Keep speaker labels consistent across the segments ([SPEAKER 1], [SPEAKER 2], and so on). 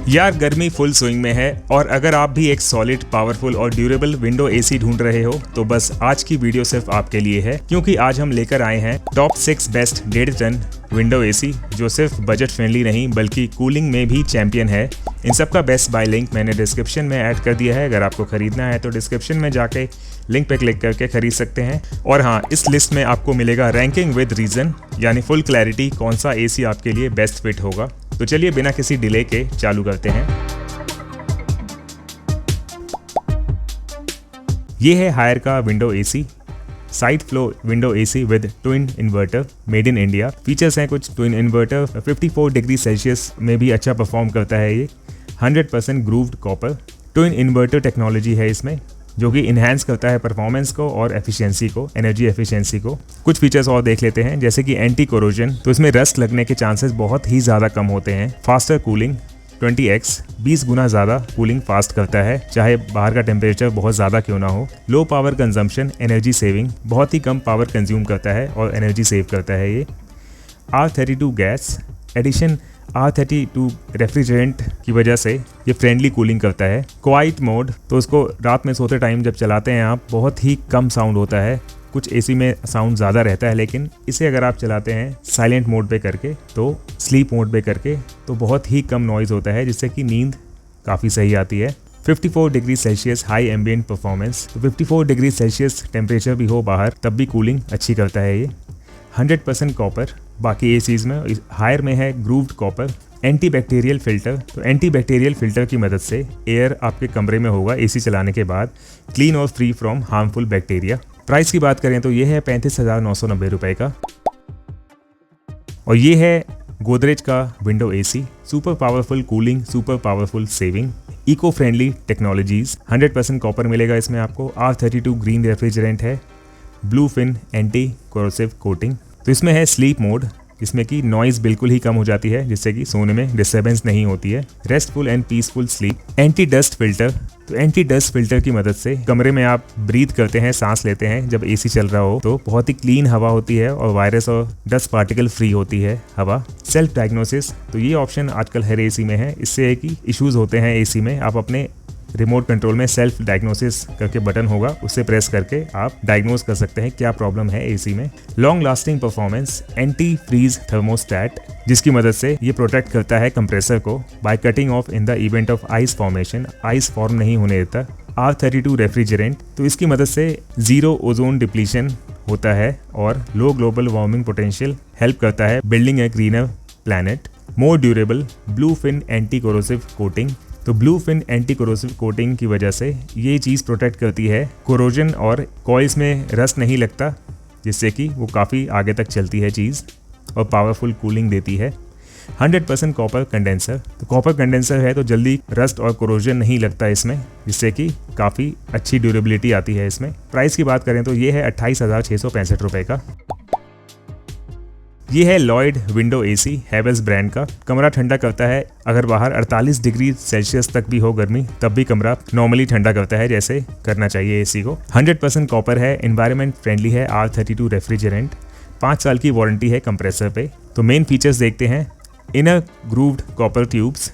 [SPEAKER 1] यार गर्मी full swing में है और अगर आप भी एक सॉलिड, पावरफुल और ड्यूरेबल विंडो एसी ढूंढ रहे हो तो बस आज की वीडियो सिर्फ आपके लिए है, क्योंकि आज हम लेकर आए हैं top 6 best 1.5 ton window AC जो सिर्फ बजट फ्रेंडली नहीं बल्कि कूलिंग में भी चैंपियन है। इन सब का बेस्ट बाय लिंक मैंने डिस्क्रिप्शन में ऐड कर दिया है। अगर आपको खरीदना है तो डिस्क्रिप्शन में जाके लिंक पे क्लिक करके खरीद सकते हैं। और हाँ, इस लिस्ट में आपको मिलेगा रैंकिंग विद रीजन, यानी फुल क्लैरिटी कौन सा एसी आपके लिए बेस्ट फिट होगा। तो चलिए बिना किसी डिले के चालू करते हैं। ये है हायर का window AC, side flow window AC with twin inverter, made in India. Features हैं कुछ ट्विन इन्वर्टर, 54 डिग्री सेल्सियस में भी अच्छा परफॉर्म करता है ये। 100% grooved copper twin inverter technology है इसमें, जो कि इन्हांस करता है परफॉर्मेंस को और एफिशिएंसी को, एनर्जी एफिशिएंसी को। कुछ फीचर्स और देख लेते हैं, जैसे कि एंटी कोरोजन, तो इसमें रस्ट लगने के चांसेस बहुत ही ज़्यादा कम होते हैं। फास्टर कूलिंग 20x 20 गुना ज़्यादा कूलिंग फास्ट करता है, चाहे बाहर का टेम्परेचर बहुत ज़्यादा क्यों ना हो। Low power consumption, energy saving, बहुत ही कम पावर कंज्यूम करता है और एनर्जी सेव करता है ये। R32 gas addition, R32 refrigerant की वजह से ये फ्रेंडली कूलिंग करता है। क्वाइट मोड, तो उसको रात में सोते टाइम जब चलाते हैं आप, बहुत ही कम साउंड होता है। कुछ एसी में साउंड ज़्यादा रहता है, लेकिन इसे अगर आप चलाते हैं साइलेंट मोड पे करके, तो स्लीप मोड पे करके, तो बहुत ही कम नॉइज़ होता है, जिससे कि नींद काफ़ी सही आती है। 54 degree Celsius high ambient performance, तो 54 डिग्री सेल्सियस टेम्परेचर भी हो बाहर तब भी कूलिंग अच्छी करता है ये। 100% कॉपर, बाकी एसीज में हायर में है grooved copper. Anti bacterial filter, तो एंटी बैक्टीरियल फिल्टर की मदद से एयर आपके कमरे में होगा एसी चलाने के बाद, क्लीन और free from harmful bacteria. Price की बात करें तो ये है 35,990 रुपये का। और ये है गोदरेज का window AC, super powerful cooling, super powerful saving, eco friendly technologies. 100% copper मिलेगा इसमें आपको। R32 ग्रीन रेफ्रिजरेंट है, blue fin anti corrosive coating. तो इसमें है स्लीप मोड, जिसमें कि नॉइज़ बिल्कुल ही कम हो जाती है, जिससे कि सोने में डिस्टर्बेंस नहीं होती है। Restful and peaceful sleep. Anti dust filter, तो एंटी डस्ट फिल्टर की मदद से कमरे में आप ब्रीथ करते हैं, सांस लेते हैं जब एसी चल रहा हो, तो बहुत ही क्लीन हवा होती है और वायरस और डस्ट पार्टिकल फ्री होती है हवा। सेल्फ डायग्नोसिस, तो ये ऑप्शन आजकल हर एसी में है। इससे है कि इश्यूज होते हैं एसी में, आप अपने रिमोट कंट्रोल में सेल्फ डायग्नोसिस करके बटन होगा, उससे प्रेस करके आप डायग्नोस कर सकते हैं क्या प्रॉब्लम है एसी में। Long lasting performance, anti freeze thermostat, जिसकी मदद से ये प्रोटेक्ट करता है कंप्रेसर को by cutting off in the event of ice formation, ice form नहीं होने देता। R32 रेफ्रिजरेंट, तो इसकी मदद से जीरो ओजोन डिप्लीशन होता है और low global warming potential help करता है building a greener planet. More durable, blue fin anti corrosive coating, तो blue fin anti corrosive coating की वजह से ये चीज़ प्रोटेक्ट करती है कोरोजन और कॉइल्स में रस्ट नहीं लगता, जिससे कि वो काफ़ी आगे तक चलती है चीज़ और पावरफुल कूलिंग देती है। 100% कॉपर कंडेंसर, तो कॉपर कंडेंसर है तो जल्दी रस्ट और कोरोजन नहीं लगता इसमें, जिससे कि काफ़ी अच्छी ड्यूरेबिलिटी आती है इसमें। प्राइस की बात करें तो ये है 28,665 रुपये का। ये है Lloyd window AC, Havells brand का। कमरा ठंडा करता है, अगर बाहर 48 डिग्री सेल्सियस तक भी हो गर्मी, तब भी कमरा नॉर्मली ठंडा करता है, जैसे करना चाहिए एसी को। 100% कॉपर है, एनवायरनमेंट फ्रेंडली है। R32 रेफ्रिजरेंट, 5 साल की वारंटी है कंप्रेसर पे। तो मेन फीचर्स देखते हैं। Inner grooved copper tubes,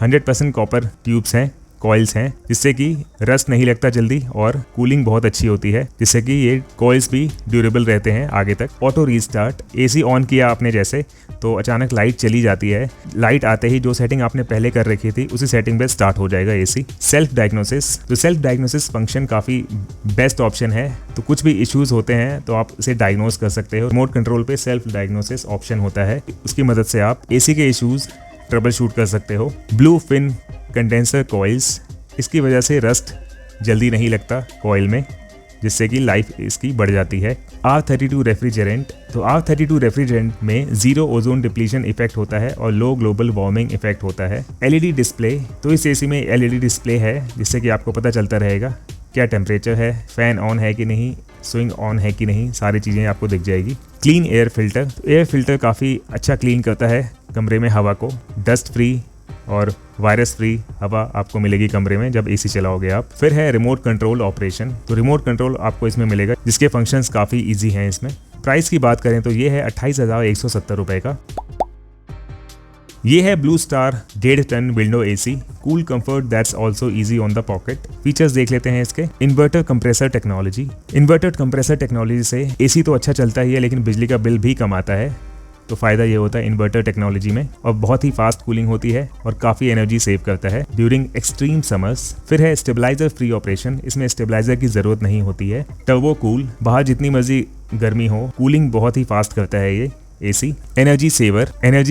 [SPEAKER 1] 100% copper tubes हैं, कॉइल्स हैं, जिससे कि रस्ट नहीं लगता जल्दी और कूलिंग बहुत अच्छी होती है, जिससे कि ये कॉइल्स भी ड्यूरेबल रहते हैं आगे तक। ऑटो रीस्टार्ट, एसी ऑन किया आपने जैसे, तो अचानक लाइट चली जाती है, लाइट आते ही जो सेटिंग आपने पहले कर रखी थी उसी सेटिंग पे स्टार्ट हो जाएगा एसी। सेल्फ डायग्नोसिस, तो सेल्फ डायग्नोसिस फंक्शन काफ़ी बेस्ट ऑप्शन है, तो कुछ भी इश्यूज होते हैं तो आप इसे डायग्नोस कर सकते हो। रिमोट कंट्रोल पे सेल्फ डायग्नोसिस ऑप्शन होता है, उसकी मदद से आप एसी के इश्यूज ट्रबल शूट कर सकते हो। ब्लू फिन कंडेंसर कॉइल्स, इसकी वजह से रस्ट जल्दी नहीं लगता कॉइल में, जिससे कि लाइफ इसकी बढ़ जाती है। R32 रेफ्रिजरेंट, तो R32 रेफ्रिजरेंट में जीरो ओजोन डिप्लीशन इफेक्ट होता है और लो ग्लोबल वार्मिंग इफेक्ट होता है। LED डिस्प्ले, तो इस एसी में LED डिस्प्ले है, जिससे कि आपको पता चलता रहेगा क्या टेम्परेचर है, फैन ऑन है कि नहीं, स्विंग ऑन है कि नहीं, सारी चीज़ें आपको दिख जाएगी। क्लीन एयर फिल्टर, तो एयर फिल्टर काफ़ी अच्छा क्लीन करता है कमरे में हवा को, डस्ट फ्री और वायरस फ्री हवा आपको मिलेगी कमरे में जब एसी चलाओगे आप। फिर है रिमोट कंट्रोल ऑपरेशन, तो रिमोट कंट्रोल आपको इसमें मिलेगा, जिसके फंक्शंस काफ़ी इजी हैं इसमें। प्राइस की बात करें तो ये है 28,170 रुपये का। ये है Blue Star 1.5 ton window AC, cool comfort that's also easy on the pocket. Features देख लेते हैं इसके। Inverter compressor technology. Inverter compressor technology से एसी तो अच्छा चलता ही है लेकिन बिजली का बिल भी कम आता है, तो फ़ायदा ये होता है इन्वर्टर टेक्नोलॉजी में, और बहुत ही फास्ट कूलिंग होती है और काफ़ी एनर्जी सेव करता है ड्यूरिंग एक्सट्रीम समर्स। फिर है स्टेबलाइजर फ्री ऑपरेशन, इसमें स्टेबलाइजर की ज़रूरत नहीं होती है। टर्बो कूल, बाहर जितनी मर्जी गर्मी हो कूलिंग बहुत ही फास्ट करता है ये एसी। एनर्जी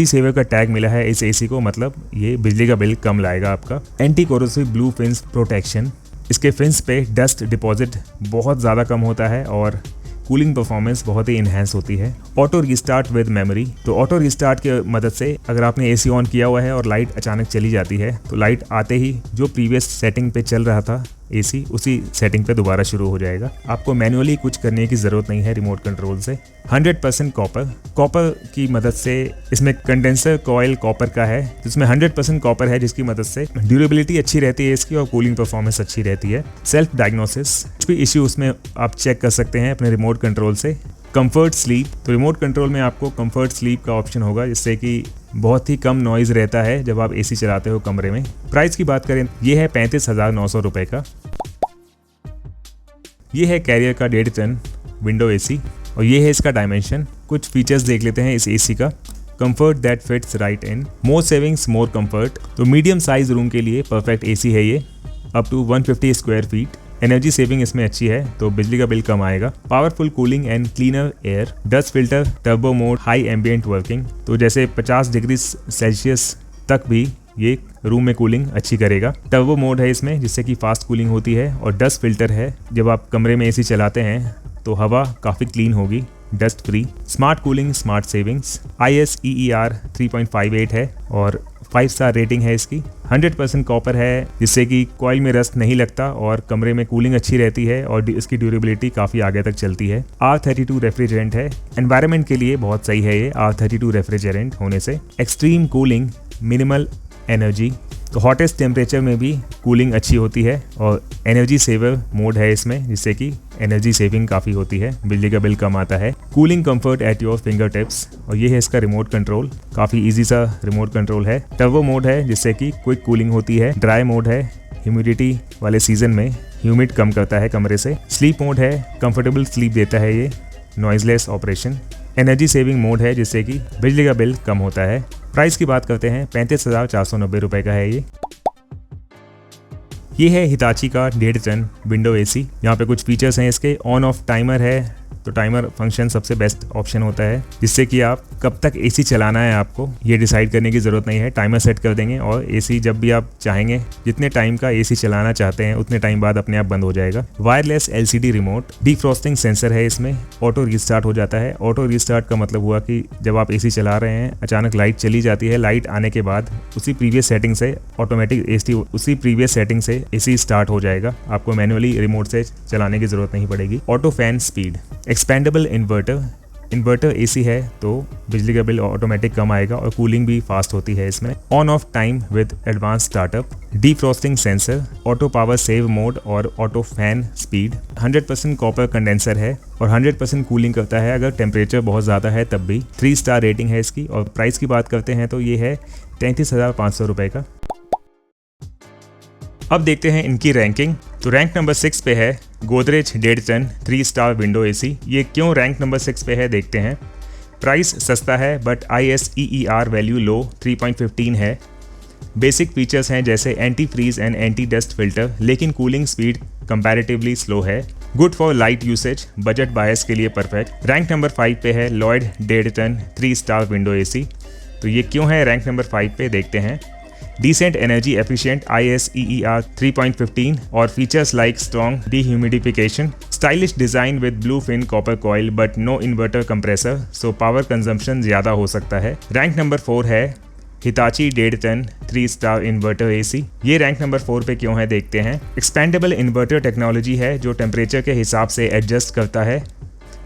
[SPEAKER 1] सेवर का टैग मिला है इस एसी को, मतलब ये बिजली का बिल कम लाएगा आपका। Anti corrosive blue fins protection, इसके फिन्स पे डस्ट डिपॉजिट बहुत ज़्यादा कम होता है और कूलिंग परफॉर्मेंस बहुत ही इन्हेंस होती है। ऑटो रिस्टार्ट विद मेमोरी, तो ऑटो रिस्टार्ट की मदद से अगर आपने एसी ऑन किया हुआ है और लाइट अचानक चली जाती है तो लाइट आते ही जो प्रीवियस सेटिंग पे चल रहा था एसी, उसी सेटिंग पे दोबारा शुरू हो जाएगा। आपको मैन्युअली कुछ करने की ज़रूरत नहीं है रिमोट कंट्रोल से। 100% कॉपर की मदद से, इसमें कंडेंसर कॉयल कॉपर का है जिसमें 100% कॉपर है, जिसकी मदद से ड्यूरेबिलिटी अच्छी रहती है इसकी और कूलिंग परफॉर्मेंस अच्छी रहती है। सेल्फ डायग्नोसिस, कुछ भी इश्यू उसमें आप चेक कर सकते हैं अपने रिमोट कंट्रोल से। कंफर्ट स्लीप, तो रिमोट कंट्रोल में आपको कंफर्ट स्लीप का ऑप्शन होगा जिससे कि बहुत ही कम नॉइज़ रहता है जब आप एसी चलाते हो कमरे में। प्राइस की बात करें, ये है 35,900 रुपये का। ये है कैरियर का 1.5 टन विंडो एसी और ये है इसका डायमेंशन। कुछ फीचर्स देख लेते हैं इस एसी का। Comfort that fits right in, more savings more comfort, तो मीडियम साइज रूम के लिए परफेक्ट एसी है ये, up to 150 square feet. Energy saving इसमें अच्छी है तो बिजली का बिल कम आएगा। Powerful cooling and cleaner air, dust filter, turbo mode, high ambient working, तो जैसे 50 डिग्री सेल्सियस तक भी ये रूम में कूलिंग अच्छी करेगा। टर्बो मोड है इसमें जिससे कि फास्ट कूलिंग होती है, और डस्ट फिल्टर है, जब आप कमरे में एसी चलाते हैं तो हवा काफ़ी क्लीन होगी, dust free. Smart cooling smart savings, ISEER 3.58 है और 5 स्टार रेटिंग है इसकी। 100% कॉपर है जिससे कि कॉइल में रस्ट नहीं लगता और कमरे में कूलिंग अच्छी रहती है और इसकी ड्यूरेबिलिटी काफ़ी आगे तक चलती है। R32 रेफ्रिजरेंट है, एनवायरनमेंट के लिए बहुत सही है ये R32 रेफ्रिजरेंट होने से। एक्सट्रीम कूलिंग, मिनिमल एनर्जी, तो हॉटेस्ट टेम्परेचर में भी कूलिंग अच्छी होती है, और एनर्जी सेवर मोड है इसमें जिससे कि एनर्जी सेविंग काफ़ी होती है, बिजली का बिल कम आता है। Cooling comfort at your finger tips, और ये है इसका रिमोट कंट्रोल, काफ़ी इजी सा रिमोट कंट्रोल है। टर्बो मोड है जिससे कि क्विक कूलिंग होती है। ड्राई मोड है, ह्यूमिडिटी वाले सीजन में ह्यूमिड कम करता है कमरे से। स्लीप मोड है, कंफर्टेबल स्लीप देता है ये, noiseless operation. Energy saving mode है जिससे कि बिजली का बिल कम होता है। प्राइस की बात करते हैं, 35,490 रुपये का है ये है हिताची का 1.5 टन विंडो एसी। यहाँ पे कुछ फीचर्स हैं इसके। ऑन ऑफ टाइमर है, तो टाइमर फंक्शन सबसे बेस्ट ऑप्शन होता है जिससे कि आप कब तक एसी चलाना है आपको ये डिसाइड करने की ज़रूरत नहीं है। टाइमर सेट कर देंगे और एसी जब भी आप चाहेंगे, जितने टाइम का एसी चलाना चाहते हैं उतने टाइम बाद अपने आप बंद हो जाएगा। Wireless LCD remote, defrosting sensor है इसमें, ऑटो रीस्टार्ट हो जाता है। ऑटो रीस्टार्ट का मतलब हुआ कि जब आप एसी चला रहे हैं, अचानक लाइट चली जाती है, लाइट आने के बाद उसी प्रीवियस सेटिंग से ऑटोमेटिक एसी स्टार्ट हो जाएगा, आपको मैनुअली रिमोट से चलाने की ज़रूरत नहीं पड़ेगी। Auto fan speed, expandable inverter AC है तो बिजली का बिल ऑटोमेटिक कम आएगा और कूलिंग भी फास्ट होती है इसमें। On off time with advance startup, defrosting sensor, auto power save mode और auto fan speed. 100% copper condenser है और 100% कूलिंग करता है अगर टेम्परेचर बहुत ज़्यादा है तब भी। 3 स्टार रेटिंग है इसकी। और प्राइस की बात करते हैं तो ये है 33,500 रुपये का। अब देखते हैं इनकी रैंकिंग। तो रैंक नंबर 6 पे है Godrej 1.5 ton 3 star window AC. ये क्यों रैंक नंबर 6 पे है देखते हैं। प्राइस सस्ता है बट ISEER वैल्यू लो 3.15 है। बेसिक फीचर्स हैं जैसे anti freeze and anti dust filter, लेकिन कूलिंग स्पीड कंपैरेटिवली स्लो है। Good for light usage, budget buyers के लिए परफेक्ट। रैंक नंबर 5 पे है Lloyd 1.5 ton 3 star window AC. तो ये क्यों है रैंक नंबर 5 पे देखते हैं। Decent energy efficient ISEER 3.15 और features like strong dehumidification, stylish design with bluefin copper coil but no inverter compressor, so power consumption ज़्यादा हो सकता है। रैंक नंबर 4 है Hitachi 1.5 ton 3 star inverter AC. ये रैंक नंबर 4 पे क्यों है देखते हैं। एक्सपेंडेबल इन्वर्टर टेक्नोलॉजी है जो टेम्परेचर के हिसाब से एडजस्ट करता है।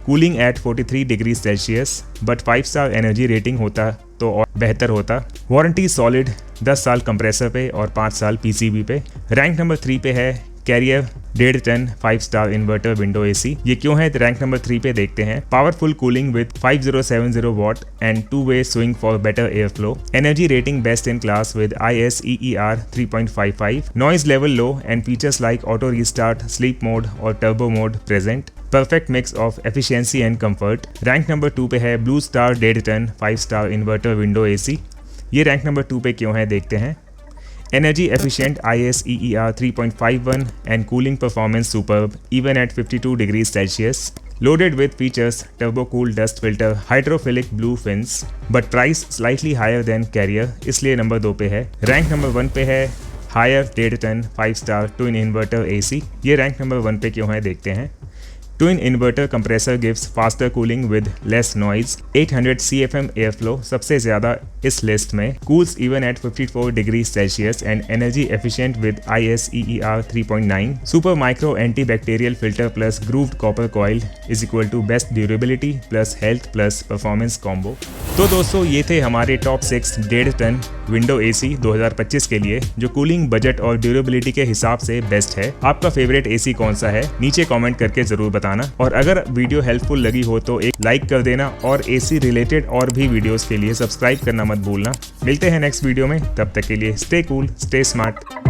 [SPEAKER 1] Cooling at 43 degree Celsius but 5 star energy rating होता तो और बेहतर होता। वारंटी सॉलिड 10 साल कंप्रेसर पे और 5 साल PCB पे। रैंक नंबर 3 पे है Carrier 1.5 ton 5 star inverter window AC. ये क्यों है रैंक नंबर 3 पे देखते हैं। Powerful cooling with 5070 watt and two way swing for better air flow. Energy rating best in class with ISEER 3.55। Noise level low and features like auto restart, sleep mode और turbo mode present. Perfect mix of efficiency and comfort. Rank number 2 पे है Blue Star 1.5 ton 5 star inverter window AC. ये rank number 2 पे क्यों है देखते हैं। Energy efficient ISEER 3.51 and cooling performance superb even at 52 degrees Celsius. Loaded with features turbo cool dust filter, hydrophilic blue fins, but price slightly higher than Carrier, इसलिए number 2 पे है। Rank number 1 पे है Haier 1.5 ton 5 star twin inverter AC। ये rank number 1 पे क्यों है देखते हैं। Twin inverter compressor gives faster cooling with less noise. 800 CFM airflow सबसे ज़्यादा इस लिस्ट में। Cools even at 54 degrees Celsius and energy efficient with ISEER 3.9. Super micro antibacterial filter plus grooved copper coil is equal to best durability plus health plus performance combo। तो दोस्तों ये थे हमारे top 6 1.5 ton window AC 2025 के लिए जो cooling, budget और durability के हिसाब से बेस्ट है। आपका फेवरेट AC कौन सा है नीचे कमेंट करके जरूर बताना, और अगर वीडियो हेल्पफुल लगी हो तो एक लाइक कर देना, और AC रिलेटेड और भी वीडियोस के लिए सब्सक्राइब करना मत भूलना। मिलते हैं नेक्स्ट वीडियो में, तब तक के लिए स्टे कूल, स्टे स्मार्ट।